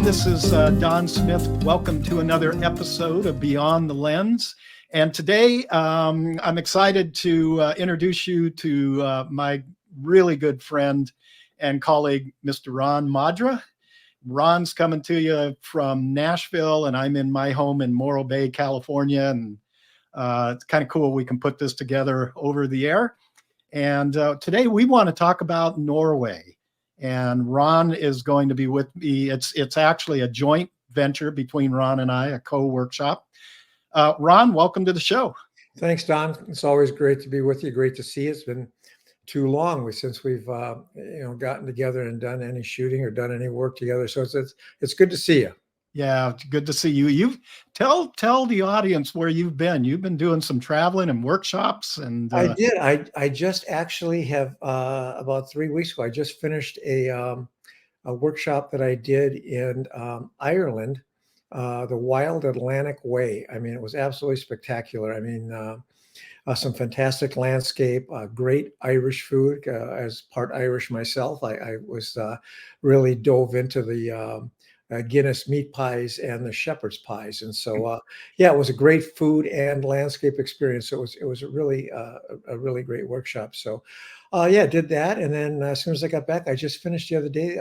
This is Don Smith. Welcome to another episode of Beyond the Lens. And today I'm excited to introduce you to my really good friend and colleague, Mr. Ron Modra. Ron's coming to you from Nashville, and I'm in my home in Morro Bay, California. And it's kind of cool we can put this together over the air. And today we want to talk about Norway. And Ron is going to be with me. It's actually a joint venture between Ron and I, a co-workshop. Ron, welcome to the show. Thanks, Don. It's always great to be with you. Great to see you. It's been too long since we've gotten together and done any shooting or done any work together. So it's good to see you. Yeah, it's good to see you. You tell the audience where you've been. You've been doing some traveling and workshops, and I did. I just actually have about 3 weeks ago. I just finished a workshop that I did in Ireland, the Wild Atlantic Way. I mean, it was absolutely spectacular. I mean, some fantastic landscape, great Irish food. As part Irish myself, I was really dove into the Guinness meat pies and the shepherd's pies, and so yeah, it was a great food and landscape experience. So it was a really great workshop. So yeah, did that, and then as soon as I got back, I just finished the other day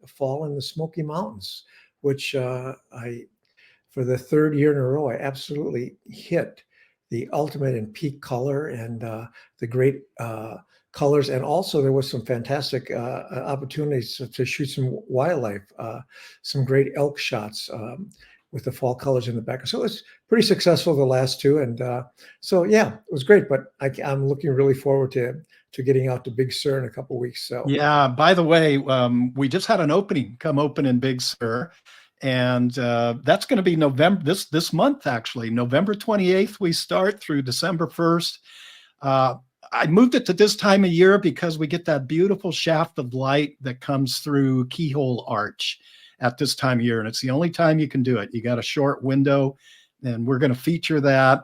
fall in the Smoky Mountains, which I for the third year in a row I absolutely hit the ultimate in peak color and the great colors. And also there was some fantastic opportunities to shoot some wildlife, some great elk shots with the fall colors in the background. So it was pretty successful the last two. And so, yeah, it was great, but I'm looking really forward to getting out to Big Sur in a couple of weeks. So yeah, by the way, we just had an opening come open in Big Sur. And that's going to be November, this month, actually. November 28th, we start through December 1st. I moved it to this time of year because we get that beautiful shaft of light that comes through Keyhole Arch at this time of year. And it's the only time you can do it. You got a short window, and we're going to feature that.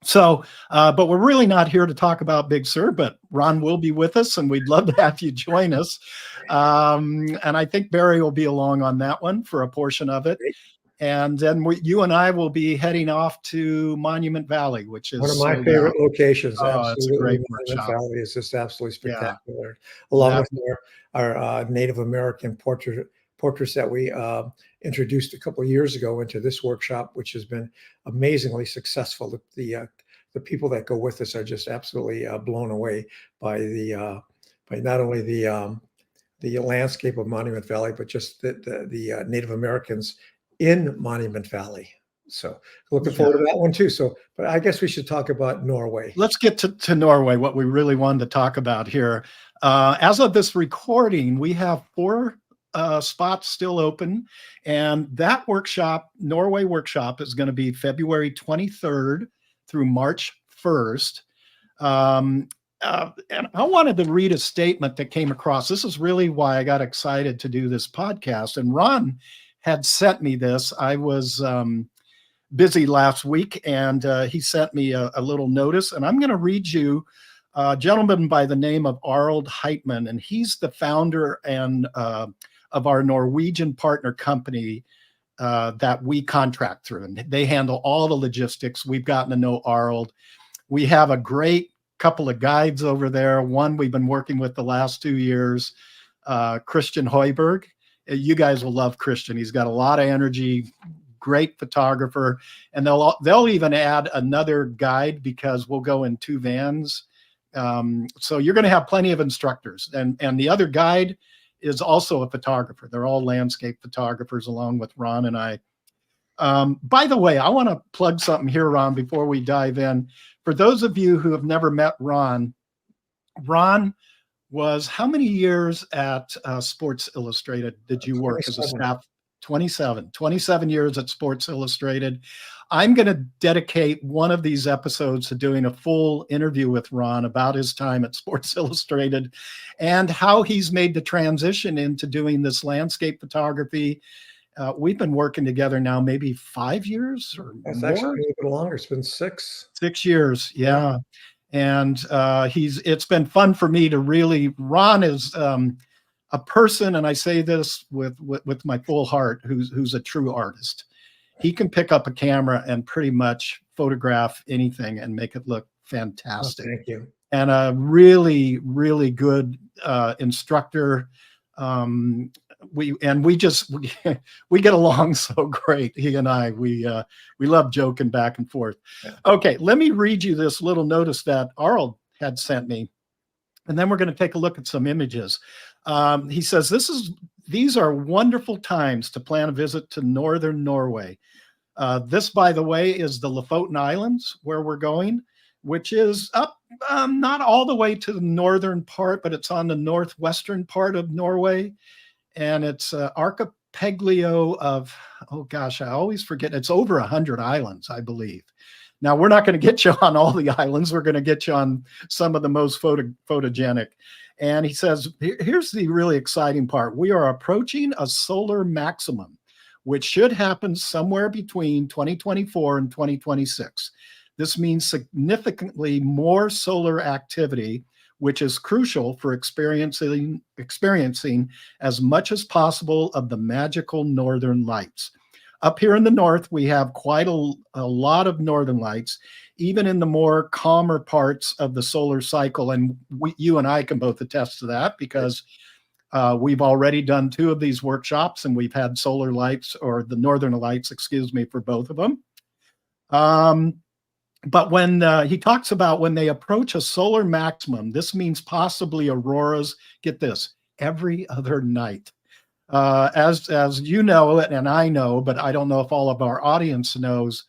So, but we're really not here to talk about Big Sur, but Ron will be with us, and we'd love to have you join us. And I think Barry will be along on that one for a portion of it. And then you and I will be heading off to Monument Valley, which is one of my favorite locations. Oh, absolutely. it's a great Monument Valley is just absolutely spectacular. Yeah. Along with our Native American portraits that we introduced a couple of years ago into this workshop, which has been amazingly successful. The people that go with us are just absolutely blown away by by not only the landscape of Monument Valley, but just the Native Americans in Monument Valley. So looking forward to that one too. So, but I guess we should talk about Norway. Let's get to Norway, what we really wanted to talk about here. As of this recording, we have 4 spots still open. And that workshop, Norway workshop, is going to be February 23rd through March 1st. And I wanted to read a statement that came across. This is really why I got excited to do this podcast. And Ron had sent me this. I was busy last week, and he sent me a little notice. And I'm going to read you a gentleman by the name of Arnold Heitman, and he's the founder and of our Norwegian partner company that we contract through. And they handle all the logistics. We've gotten to know Arnold. We have a great couple of guides over there. One we've been working with the last 2 years, Christian Hoiberg. You guys will love Christian. He's got a lot of energy, great photographer. And they'll even add another guide because we'll go in 2 vans. So you're going to have plenty of instructors. And the other guide is also a photographer. They're all landscape photographers along with Ron and I. By the way, I want to plug something here, Ron, before we dive in. For those of you who have never met Ron was how many years at Sports Illustrated did you work as a staff? 27 years at Sports Illustrated. I'm going to dedicate one of these episodes to doing a full interview with Ron about his time at Sports Illustrated and how he's made the transition into doing this landscape photography. We've been working together now maybe 5 years or That's more. actually a little bit longer. It's been 6. 6 years, yeah. And it's been fun for me to really. Ron is a a person, and I say this with my full heart, who's a true artist. He can pick up a camera and pretty much photograph anything and make it look Oh, fantastic. thank you. And a really, really good instructor. We just we get along so great. He and I, we love joking back and forth. Yeah. Okay, let me read you this little notice that Arnold had sent me, and then we're going to take a look at some images. He says, these are wonderful times to plan a visit to northern Norway. This, by the way, is the Lofoten Islands where we're going, which is up not all the way to the northern part, but it's on the northwestern part of Norway. And it's archipelago of, oh gosh, I always forget. It's over 100 islands, I believe. Now, we're not going to get you on all the islands. We're going to get you on some of the most photogenic. And he says, here's the really exciting part. We are approaching a solar maximum, which should happen somewhere between 2024 and 2026. This means significantly more solar activity, which is crucial for experiencing as much as possible of the magical northern lights. Up here in the north, we have quite a lot of northern lights, even in the more calmer parts of the solar cycle. And you and I can both attest to that, because we've already done 2 of these workshops, and we've had solar lights, or the northern lights, excuse me, for both of them. But when he talks about when they approach a solar maximum, this means possibly auroras, get this, every other night. As you know, and I know, but I don't know if all of our audience knows,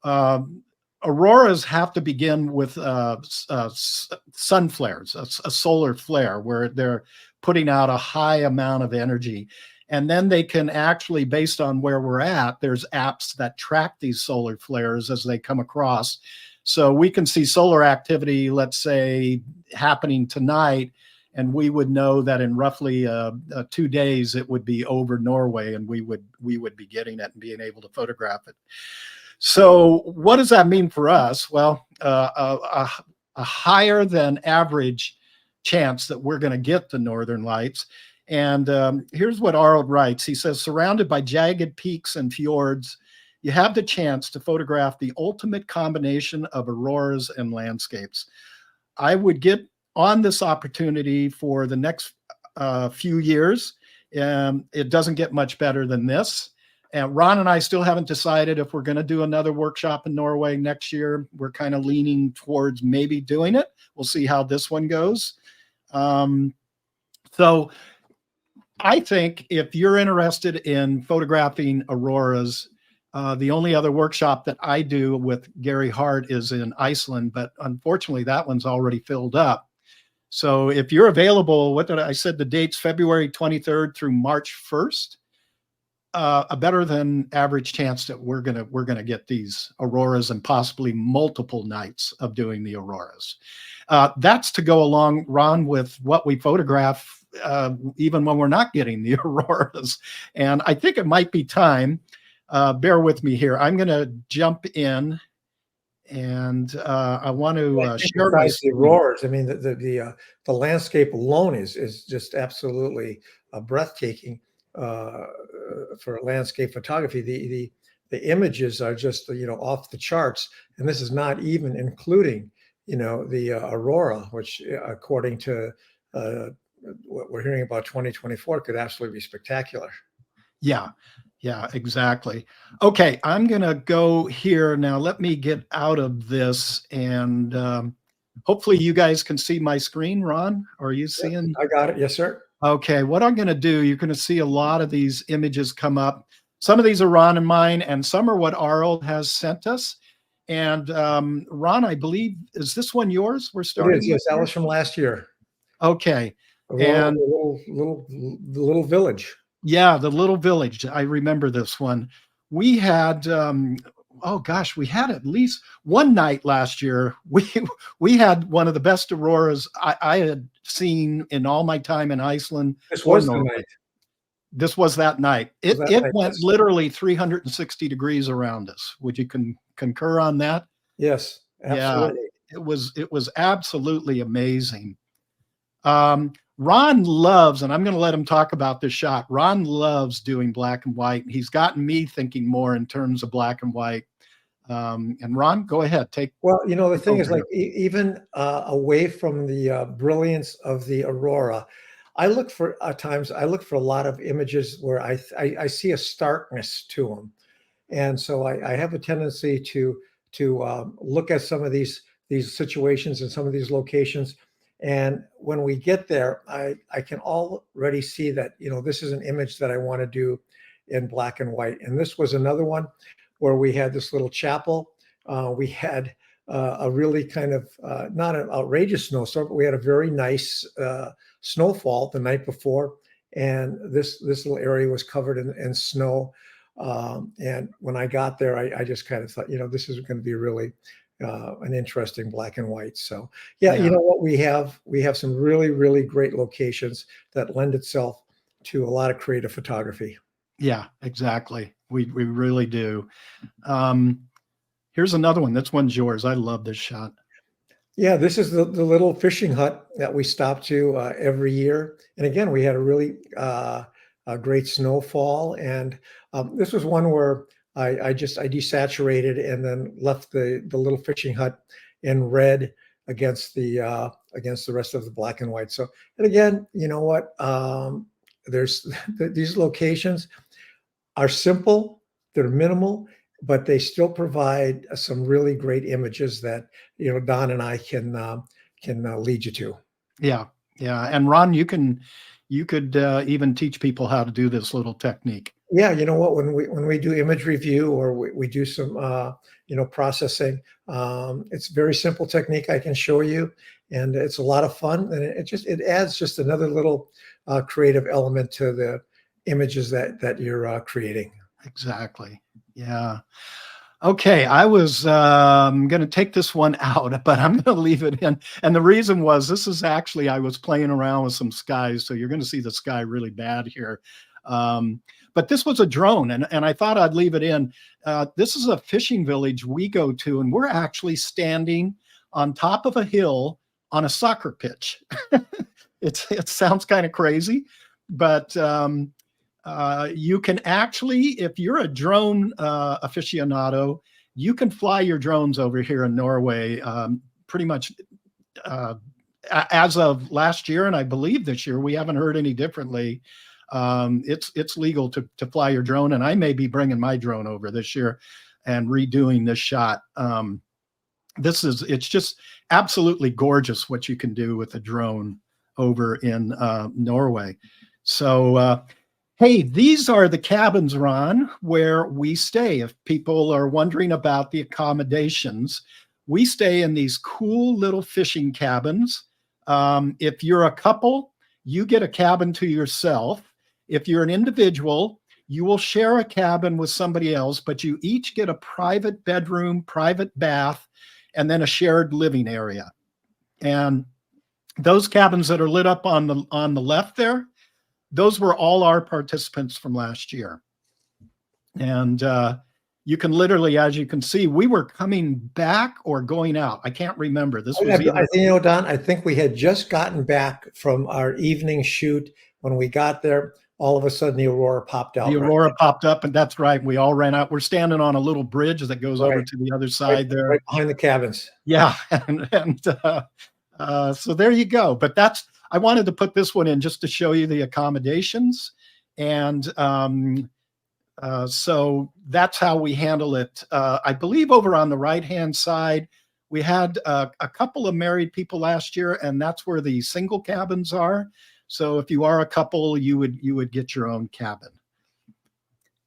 auroras have to begin with sun flares, a solar flare, where they're putting out a high amount of energy. And then they can actually, based on where we're at, there's apps that track these solar flares as they come across. So we can see solar activity, let's say, happening tonight, and we would know that in roughly 2 days it would be over Norway, and we would be getting it and being able to photograph it. So what does that mean for us? Well, a higher than average chance that we're going to get the northern lights. And here's what Arnold writes. He says, surrounded by jagged peaks and fjords, you have the chance to photograph the ultimate combination of auroras and landscapes. I would get on this opportunity for the next few years. It doesn't get much better than this. And Ron and I still haven't decided if we're going to do another workshop in Norway next year. We're kind of leaning towards maybe doing it. We'll see how this one goes. So I think if you're interested in photographing auroras, the only other workshop that I do with Gary Hart is in Iceland, but unfortunately that one's already filled up. So if you're available, what did I said, the date's February 23rd through March 1st, a better than average chance that we're gonna get these auroras, and possibly multiple nights of doing the auroras. That's to go along, Ron, with what we photograph even when we're not getting the auroras. And I think it might be time. Bear with me here. I'm going to jump in, and I want to share my the auroras. I mean, the landscape alone is just absolutely breathtaking for landscape photography. The images are just off the charts, and this is not even including the aurora, which according to what we're hearing about 2024 could absolutely be spectacular. Yeah, exactly. Okay, I'm going to go here now. Let me get out of this, and hopefully you guys can see my screen. Ron, are you seeing? I got it. Yes, sir. Okay, what I'm going to do, you're going to see a lot of these images come up. Some of these are Ron and mine, and some are what Arnold has sent us. And Ron, I believe, is this one yours? We're starting. It is, yes, that was from last year. Okay. And the little village. Yeah, the little village. I remember this one. We had, oh gosh, we had at least one night last year. We had one of the best auroras I had seen in all my time in Iceland. This was the night. This was that night. It went literally 360 degrees around us. Would you concur on that? Yes, absolutely. Yeah, it was absolutely amazing. Ron loves, and I'm going to let him talk about this shot. Ron loves doing black and white. He's gotten me thinking more in terms of black and white. And Ron, go ahead, Well, the take thing is, over like, here. even away from the brilliance of the aurora, I look for at times. I look for a lot of images where I see a starkness to them, and so I have a tendency to look at some of these situations and some of these locations. And when we get there, I can already see that this is an image that I want to do in black and white. And this was another one where we had this little chapel. We had a really kind of not an outrageous snowstorm, but we had a very nice snowfall the night before, and this little area was covered in snow. And when I got there, I just kind of thought, this is going to be really an interesting black and white. So yeah, you Yeah, know what, we have some really, really great locations that lend itself to a lot of creative photography. yeah, exactly. We really do. Um, Here's another one. This one's yours. I love this shot. Yeah, this is the little fishing hut that we stop to every year. And again, we had a really a great snowfall. And this was one where I desaturated and then left the little fishing hut in red against the rest of the black and white. So, and again, you know what? There's these locations are simple, they're minimal, but they still provide some really great images that Don and I can lead you to. Yeah, yeah. And Ron, you could even teach people how to do this little technique. Yeah, you know what? When we do image review or we do some processing, it's a very simple technique I can show you, and it's a lot of fun, and it adds just another little creative element to the images that you're creating. Exactly. Yeah. Okay, I was going to take this one out, but I'm going to leave it in. And the reason was this is actually, I was playing around with some skies, so you're going to see the sky really bad here. But this was a drone, and I thought I'd leave it in. This is a fishing village we go to, and we're actually standing on top of a hill on a soccer pitch. It sounds kind of crazy, but you can actually, if you're a drone aficionado, you can fly your drones over here in Norway pretty much uh, as of last year, and I believe this year. We haven't heard any differently. It's legal to fly your drone, and I may be bringing my drone over this year and redoing this shot. It's just absolutely gorgeous what you can do with a drone over in Norway. So hey, these are the cabins, Ron, where we stay. If people are wondering about the accommodations, we stay in these cool little fishing cabins. If you're a couple, you get a cabin to yourself. If you're an individual, you will share a cabin with somebody else, but you each get a private bedroom, private bath, and then a shared living area. And those cabins that are lit up on the left there, those were all our participants from last year. And you can literally, as you can see, we were coming back or going out. I can't remember. This was either. I think, Don, I think we had just gotten back from our evening shoot. When we got there, all of a sudden the aurora popped out. The aurora popped up, and that's right. We all ran out. We're standing on a little bridge that goes over to the other side there. Right behind the cabins. Yeah. So there you go. But I wanted to put this one in just to show you the accommodations. And so that's how we handle it. I believe over on the right-hand side, we had a couple of married people last year, and that's where the single cabins are. So if you are a couple, you would get your own cabin.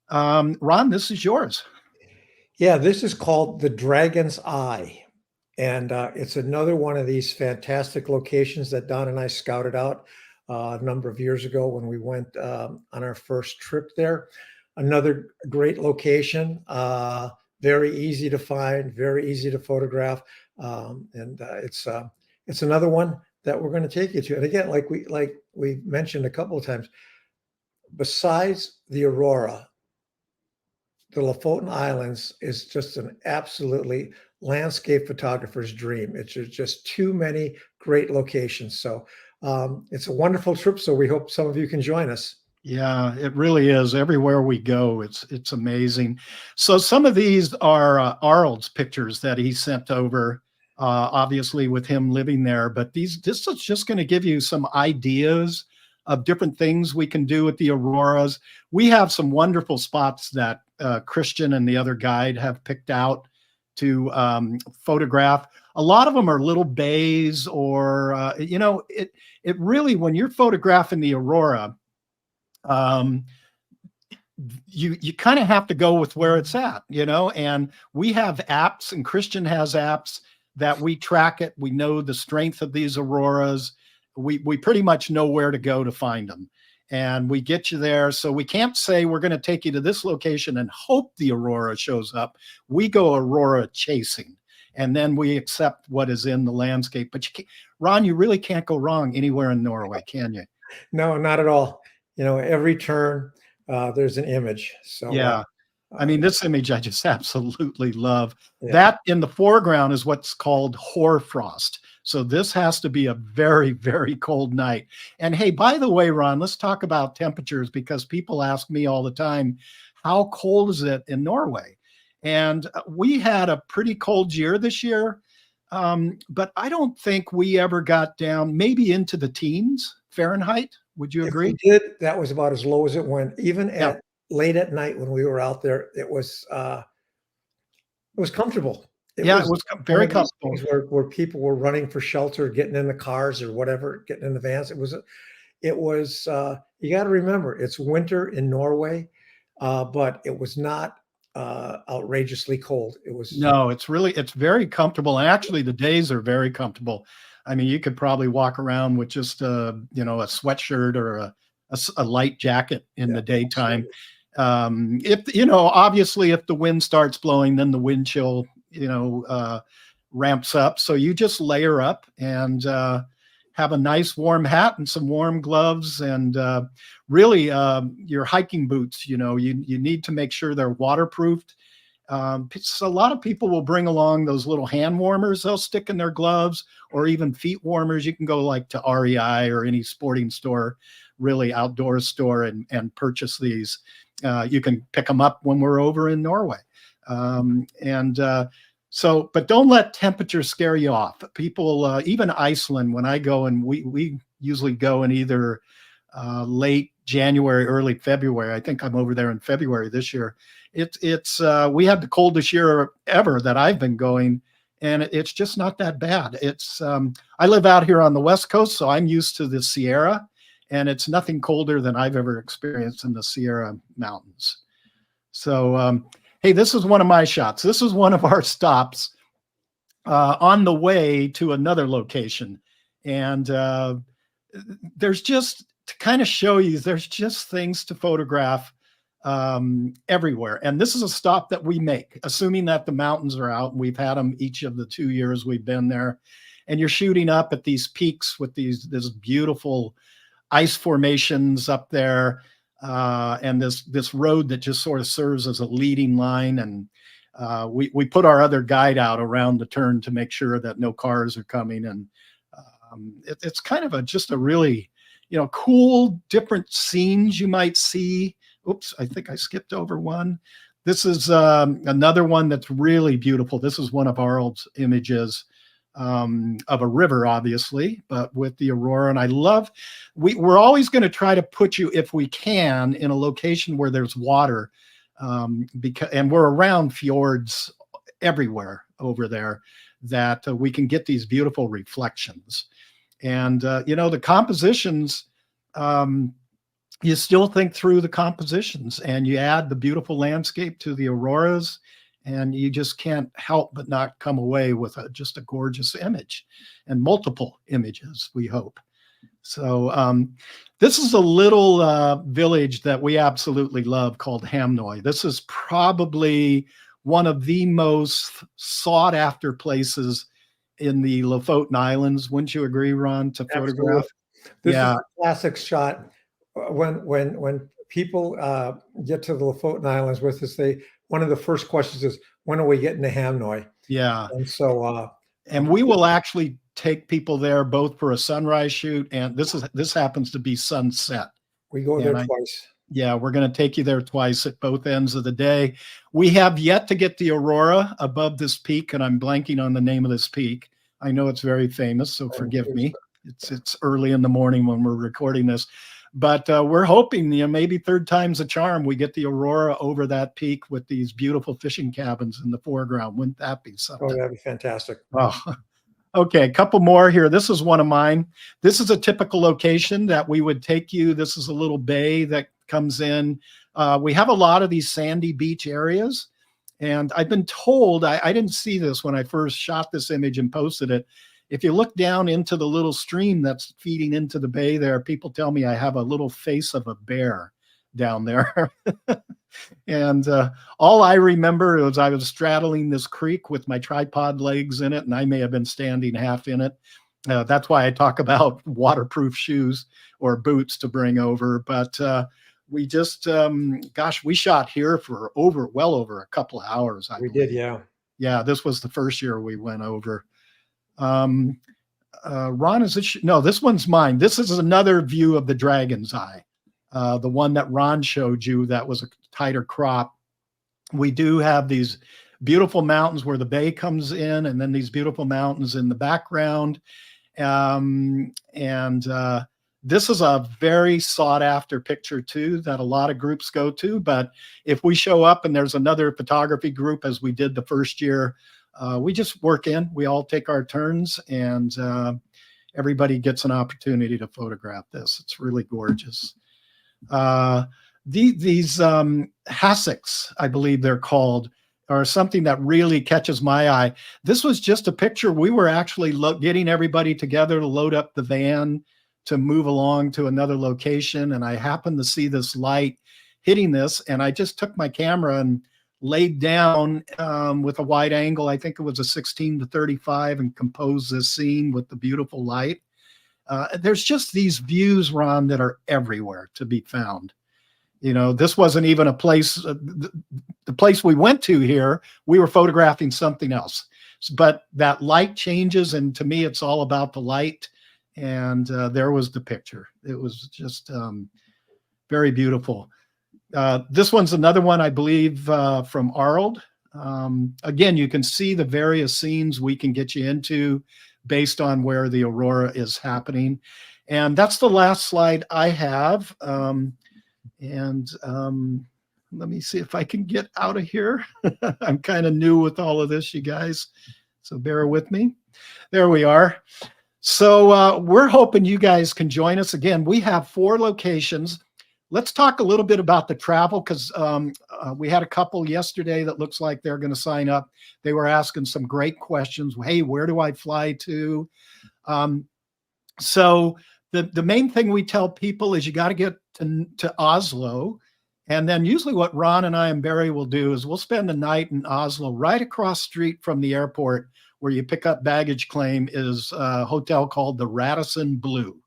Ron, this is yours. Yeah, this is called the Dragon's Eye. And it's another one of these fantastic locations that Don and I scouted out a number of years ago when we went on our first trip there. Another great location, very easy to find, very easy to photograph. And it's another one that we're going to take you to. And again, like we mentioned a couple of times, besides the aurora, the Lofoten Islands is just an absolutely landscape photographer's dream. It's just too many great locations. So It's a wonderful trip. So we hope some of you can join us. Yeah, it really is. Everywhere we go, it's amazing. So some of these are Arnold's pictures that he sent over, obviously with him living there. But this is just going to give you some ideas of different things we can do with the auroras. We have some wonderful spots that Christian and the other guide have picked out to photograph. A lot of them are little bays, or it really, when you're photographing the aurora, um, you kind of have to go with where it's at, and we have apps, and Christian has apps that we track it. We know the strength of these auroras. We pretty much know where to go to find them, and we get you there. So we can't say we're going to take you to this location and hope the aurora shows up. We go aurora chasing, and then we accept what is in the landscape. But Ron, you really can't go wrong anywhere in Norway, can you? No, not at all. Every turn, there's an image. So Yeah. I mean, this image I just absolutely love. yeah. That in the foreground is what's called hoarfrost. So this has to be a very, very cold night. And hey, by the way, Ron, let's talk about temperatures, because people ask me all the time, how cold is it in Norway? And we had a pretty cold year this year, but I don't think we ever got down maybe into the teens Fahrenheit. Would you If agree? we did, that was about as low as it went. Even Yeah. at late at night when we were out there, it was comfortable. It was very comfortable. Where people were running for shelter, getting in the cars or whatever, getting in the vans. It was. You got to remember, it's winter in Norway, but it was not outrageously cold. It was. No, it's very comfortable. And actually the days are very comfortable. I mean, you could probably walk around with just a sweatshirt or a light jacket in the daytime. Obviously if the wind starts blowing, then the wind chill, ramps up. So you just layer up and have a nice warm hat and some warm gloves, and really your hiking boots, you need to make sure they're waterproofed. So a lot of people will bring along those little hand warmers they'll stick in their gloves, or even feet warmers. You can go like to REI or any sporting store, really outdoor store, and purchase these. You can pick them up when we're over in Norway. But don't let temperature scare you off. People, even Iceland, when I go, and we usually go in either late January, early February. I think I'm over there in February this year. We had the coldest year ever that I've been going, and it's just not that bad. I live out here on the West Coast, so I'm used to the Sierra, and it's nothing colder than I've ever experienced in the Sierra Mountains. So, hey, this is one of my shots. This is one of our stops on the way to another location. And there's just, to kind of show you, there's just things to photograph everywhere. And this is a stop that we make, assuming that the mountains are out. We've had them each of the 2 years we've been there. And you're shooting up at these peaks with this beautiful ice formations up there, and this road that just sort of serves as a leading line. And we put our other guide out around the turn to make sure that no cars are coming. And it's kind of just a really, cool, different scenes you might see. Oops, I think I skipped over one. This is another one that's really beautiful. This is one of our old images of a river, obviously, but with the aurora. And I love, we're always going to try to put you, if we can, in a location where there's water, and we're around fjords everywhere over there, that we can get these beautiful reflections. And the compositions, you still think through the compositions, and you add the beautiful landscape to the auroras, and you just can't help but not come away with just a gorgeous image, and multiple images, we hope. So this is a little village that we absolutely love called Hamnoy. This is probably one of the most sought after places in the Lofoten Islands. Wouldn't you agree, Ron, to photograph? This is a classic shot. When people get to the Lofoten Islands with us, one of the first questions is, when are we getting to Hamnoy? Yeah. And so and we will actually take people there both for a sunrise shoot, and this happens to be sunset. We go there twice. Yeah, we're going to take you there twice at both ends of the day. We have yet to get the aurora above this peak, and I'm blanking on the name of this peak. I know it's very famous, so forgive me. It's early in the morning when we're recording this, but we're hoping, maybe third time's a charm. We get the aurora over that peak with these beautiful fishing cabins in the foreground. Wouldn't that be something? Oh, that'd be fantastic. Oh, okay, a couple more here. This is one of mine. This is a typical location that we would take you. This is a little bay that comes in. We have a lot of these sandy beach areas. And I've been told, I didn't see this when I first shot this image and posted it. If you look down into the little stream that's feeding into the bay there, people tell me I have a little face of a bear down there. And all I remember was I was straddling this creek with my tripod legs in it, and I may have been standing half in it. That's why I talk about waterproof shoes or boots to bring over. But we just, gosh, we shot here for well over a couple of hours. We did, yeah. Yeah, this was the first year we went over. Ron, is this? No, this one's mine. This is another view of the Dragon's Eye. The one that Ron showed you, that was a tighter crop. We do have these beautiful mountains where the bay comes in, and then these beautiful mountains in the background. This is a very sought after picture too, that a lot of groups go to. But if we show up and there's another photography group, as we did the first year, we just work in, we all take our turns, and everybody gets an opportunity to photograph this. It's really gorgeous. These hassocks, I believe they're called, are something that really catches my eye. This was just a picture. We were actually getting everybody together to load up the van to move along to another location. And I happened to see this light hitting this, and I just took my camera and laid down with a wide angle. I think it was a 16-35, and composed this scene with the beautiful light. There's just these views, Ron, that are everywhere to be found. This wasn't even a place, the place we went to here, we were photographing something else. But that light changes, and to me, it's all about the light. And there was the picture. It was just very beautiful. This one's another one, I believe, from Arnold. Again, you can see the various scenes we can get you into based on where the aurora is happening. And that's the last slide I have. Let me see if I can get out of here. I'm kind of new with all of this, you guys, so bear with me. There we are. So we're hoping you guys can join us. Again, we have 4 locations. Let's talk a little bit about the travel, because we had a couple yesterday that looks like they're going to sign up. They were asking some great questions. Hey, where do I fly to? So the main thing we tell people is you got to get to Oslo. And then usually what Ron and I and Barry will do is we'll spend the night in Oslo. Right across street from the airport where you pick up baggage claim is a hotel called the Radisson Blue.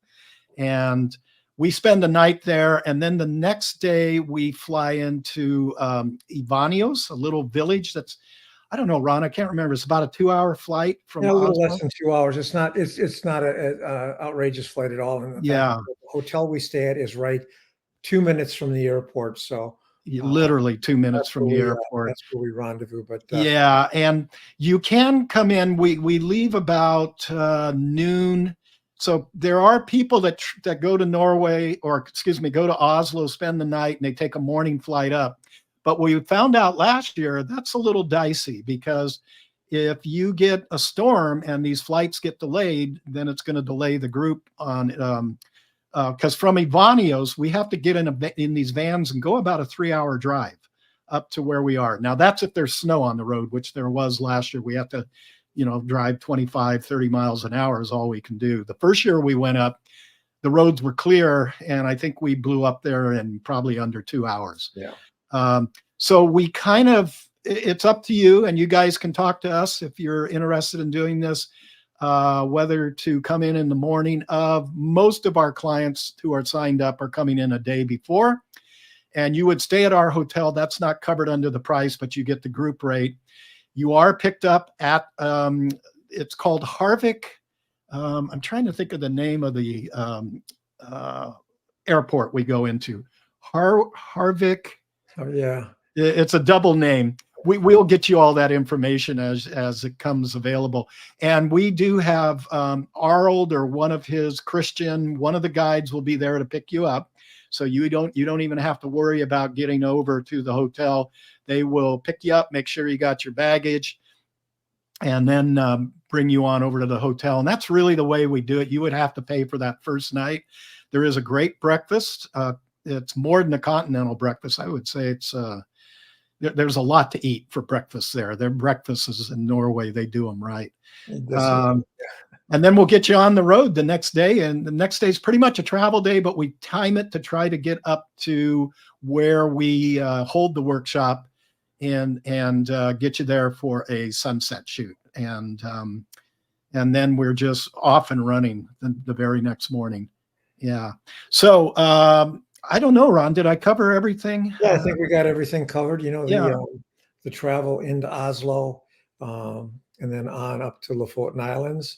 And we spend the night there, and then the next day we fly into Ivanios, a little village that's, I don't know, Ron, I can't remember. It's about a 2-hour flight from a little Oslo. less than 2 hours. It's not an outrageous flight at all. And yeah, the hotel we stay at is right 2 minutes from the airport. So literally 2 minutes from the airport. That's where we rendezvous. But yeah, and you can come in. We leave about noon. So there are people that go to Norway, or excuse me, go to Oslo, spend the night, and they take a morning flight up. But we found out last year that's a little dicey, because if you get a storm and these flights get delayed, then it's going to delay the group on. Because from Ivanios, we have to get in these vans and go about a 3-hour drive up to where we are. Now that's if there's snow on the road, which there was last year. We have to, drive 25, 30 miles an hour is all we can do. The first year we went up, the roads were clear, and I think we blew up there in probably under 2 hours. Yeah. So we kind of, it's up to you, and you guys can talk to us if you're interested in doing this, whether to come in the morning of. Most of our clients who are signed up are coming in a day before, and you would stay at our hotel. That's not covered under the price, but you get the group rate. You are picked up at, it's called Harvik I'm trying to think of the name of the airport we go into. Harvick. Oh, yeah. It's a double name. We'll get you all that information as it comes available. And we do have Arnold, or one of his Christian, one of the guides will be there to pick you up. So you don't even have to worry about getting over to the hotel. They will pick you up, make sure you got your baggage, and then bring you on over to the hotel. And that's really the way we do it. You would have to pay for that first night. There is a great breakfast. It's more than a continental breakfast. I would say there's a lot to eat for breakfast there. Their breakfasts in Norway, they do them right. And then we'll get you on the road the next day. And the next day is pretty much a travel day, but we time it to try to get up to where we hold the workshop and get you there for a sunset shoot. And then we're just off and running the very next morning. Yeah. So I don't know, Ron, did I cover everything? Yeah, I think we got everything covered. You know, Yeah. The travel into Oslo, and then on up to Lofoten Islands,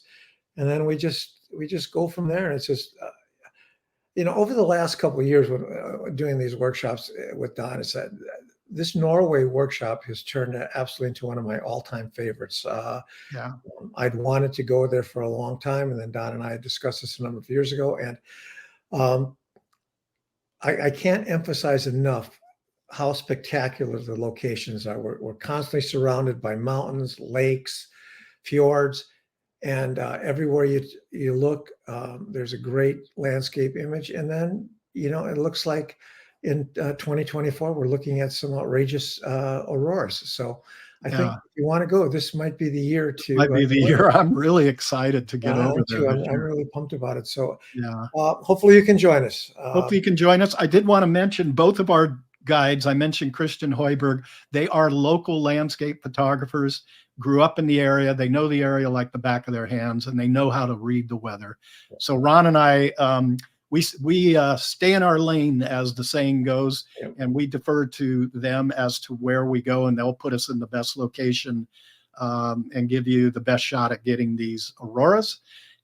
and then we just go from there. And it's just, you know, over the last couple of years when doing these workshops with Don, it's that this Norway workshop has turned absolutely into one of my all-time favorites. Yeah. I'd wanted to go there for a long time, and then Don and I had discussed this a number of years ago, and I can't emphasize enough how spectacular the locations are. We're constantly surrounded by mountains, lakes, fjords, and everywhere you look, there's a great landscape image. And then, you know, it looks like in 2024, we're looking at some outrageous auroras. So I think if you want to go, this might be the year to. Might be the year. I'm really excited to get over there. I'm really pumped about it. So yeah, hopefully you can join us. Hopefully you can join us. I did want to mention both of our guides. I mentioned Christian Hoiberg. They are local landscape photographers, grew up in the area. They know the area like the back of their hands, and they know how to read the weather. So Ron and I, we stay in our lane, as the saying goes, and we defer to them as to where we go, and they'll put us in the best location and give you the best shot at getting these auroras.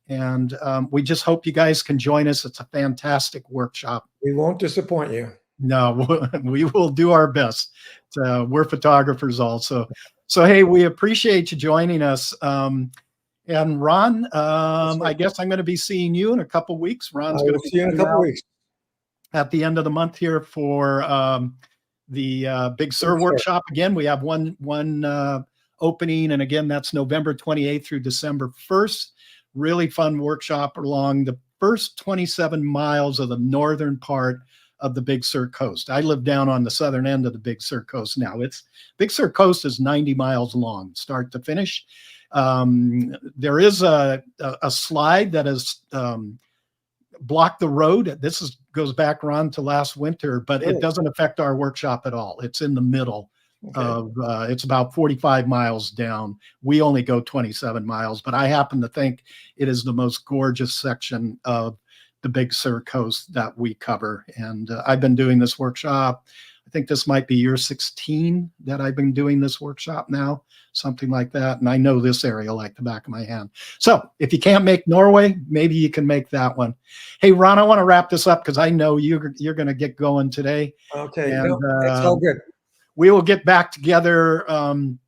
And we just hope you guys can join us. It's a fantastic workshop. We won't disappoint you. No, we will do our best. We're photographers also. So, hey, we appreciate you joining us. And Ron, I guess I'm going to be seeing you in a couple of weeks. Ron's going to see you in a couple of weeks at the end of the month here for the Big Sur workshop. Again, we have one opening, and again, that's November 28th through December 1st. Really fun workshop along the first 27 miles of the northern part of the Big Sur coast. I live down on the southern end of the Big Sur coast now. Big Sur coast is 90 miles long, start to finish. There is a slide that has blocked the road. This goes back, Ron, to last winter, but it doesn't affect our workshop at all. It's in the middle of, it's about 45 miles down. We only go 27 miles, but I happen to think it is the most gorgeous section of the Big Sur coast that we cover. And I've been doing this workshop. I think this might be year 16 that I've been doing this workshop now, something like that. And I know this area like the back of my hand. So if you can't make Norway, maybe you can make that one. Hey, Ron, I want to wrap this up because I know you're going to get going today. Okay, and, it's all good. We will get back together and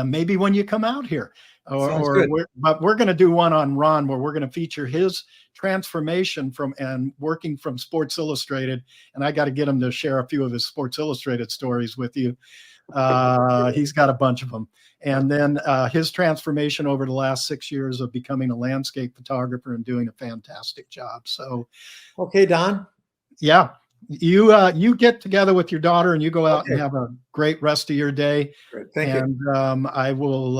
maybe when you come out here. But we're going to do one on Ron where we're going to feature his transformation from and working from Sports Illustrated, and I got to get him to share a few of his Sports Illustrated stories with you. He's got a bunch of them, and then his transformation over the last 6 years of becoming a landscape photographer and doing a fantastic job. So, okay, Don. Yeah, you get together with your daughter and you go out and have a great rest of your day. Great. Thank you. And I will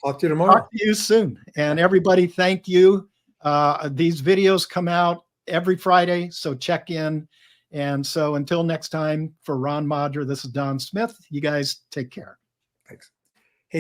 talk to you tomorrow. Talk to you soon. And everybody, thank you. These videos come out every Friday, so check in. And so until next time, for Ron Modra, this is Don Smith. You guys take care.